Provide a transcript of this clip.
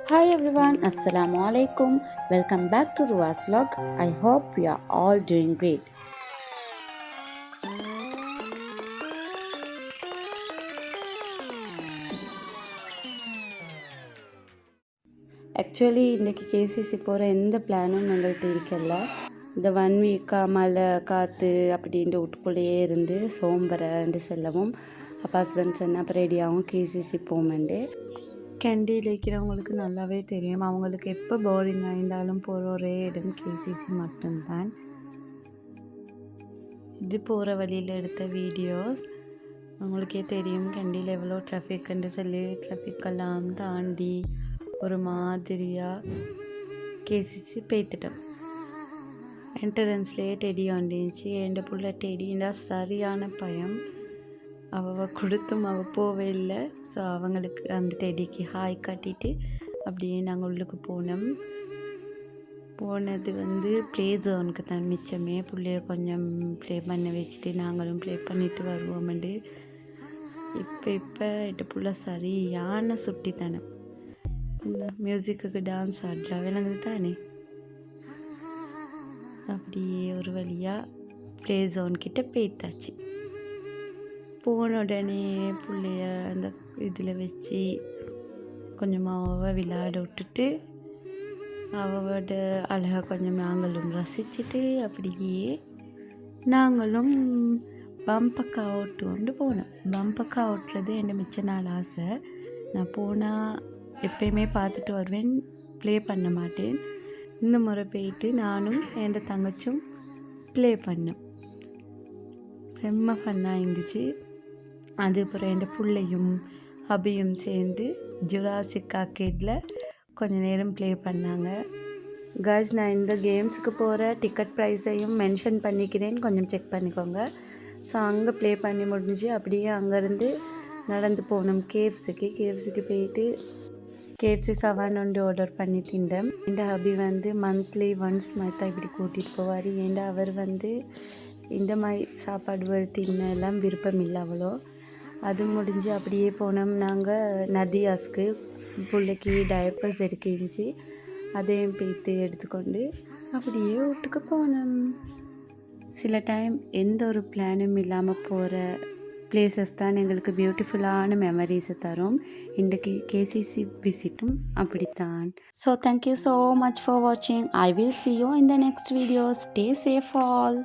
Hi everyone, Assalamu alaikum. Welcome back to Ruwa's vlog. I hope you are all doing great. Actually இன்றைக்கி KCC போகிற எந்த பிளானும் எங்கள்கிட்ட இருக்கல. இந்த 1 வீக்காக மழை காற்று அப்படின்ட்டு வீட்டுக்குள்ளேயே இருந்து சோம்பரண்டு செல்லவும் அப்போ ஹஸ்பண்ட் சொன்ன அப்போ ரெடியாகவும் கேசிசி போமெண்டு. கேண்டியில் இருக்கிறவங்களுக்கு நல்லாவே தெரியும், அவங்களுக்கு எப்போ போரிங் ஆயிருந்தாலும் போகிற ஒரே இடம் கேசிசி மட்டும்தான். இது போகிற வழியில் எடுத்த வீடியோஸ். உங்களுக்கே தெரியும் கேண்டியில் எவ்வளோ ட்ராஃபிக்ன்னு சொல்லி ட்ராஃபிக்கெல்லாம் தாண்டி ஒரு மாதிரியாக கேசிசி பேத்துட்டோம். என்ட்ரன்ஸ்லேயே டெடி வந்துச்சு. என் புள்ள டெடின்னா சரியான பயம். அவள் கொடுத்தும் அவள் போவே இல்லை. ஸோ அவங்களுக்கு அந்த டெடிக்கு ஹாய் காட்டிட்டு அப்படியே நாங்கள் உள்ளுக்கு போனோம். போனது ப்ளே ஜோனுக்கு தான் மிச்சமே. பிள்ளைய கொஞ்சம் ப்ளே பண்ண வச்சுட்டு நாங்களும் ப்ளே பண்ணிட்டு வருவோம்ண்டு. இப்போ என் புள்ள சரியான சுட்டித்தனம். மியூசிக்கு டான்ஸ் ஆடுறா விளங்குது தானே. அப்படியே ஒரு வழியாக ப்ளே ஜோன் கிட்ட போய்த்தாச்சு. போன உடனே பிள்ளைய அந்த இதில் வச்சு கொஞ்சமாக விளையாட விட்டுட்டு அவளோட அழகை கொஞ்சம் நாங்களும் ரசிச்சுட்டு அப்படியே நாங்களும் பம்பக்கா ஓட்டு கொண்டு போனோம். பம்பக்கா ஓட்டுறது என் மிச்ச நாள் ஆசை. நான் போனால் எப்பயுமே பார்த்துட்டு வருவேன், ப்ளே பண்ண மாட்டேன். இந்த முறை போயிட்டு நானும் என் தங்கச்சும் ப்ளே பண்ணோம். செம்ம ஃபன்னாக இருந்துச்சு. அதுக்கப்புறம் என் பிள்ளையும் ஹபியும் சேர்ந்து ஜுராசிக் ஆர்கேடில் கொஞ்சம் நேரம் ப்ளே பண்ணாங்க. காய்ஸ், நான் இந்த கேம்ஸுக்கு போகிற டிக்கெட் ப்ரைஸையும் மென்ஷன் பண்ணிக்கிறேன், கொஞ்சம் செக் பண்ணிக்கோங்க. ஸோ அங்கே ப்ளே பண்ணி முடிஞ்சு அப்படியே அங்கேருந்து நடந்து போனோம் கேஎஃப்சிக்கு போயிட்டு கேஎஃப்சி சவான் ஒன்று ஆர்டர் பண்ணி திண்டேன். என் ஹபி மந்த்லி ஒன்ஸ் மாதிரி தான் இப்படி கூட்டிகிட்டு போவார். ஏண்டா அவர் இந்த மாதிரி சாப்பாடு தின்ன எல்லாம் விருப்பம் இல்லை அவ்வளோ. அது முடிஞ்சு அப்படியே போனோம். நாங்கள் நதியாஸ்க்கு பிள்ளைக்கு டயப்பர்ஸ் எடுக்க இருந்துச்சு, அதையும் போய்த்து எடுத்துக்கொண்டு அப்படியே வீட்டுக்கு போனோம். சில டைம் எந்த ஒரு பிளானும் இல்லாமல் போகிற பிளேசஸ் தான் எங்களுக்கு பியூட்டிஃபுல்லான மெமரிஸை தரும். இன்றைக்கு கேசிசி விசிட்டும் அப்படித்தான். So thank you so much for வாட்சிங். I will see you in the next video. Stay safe all.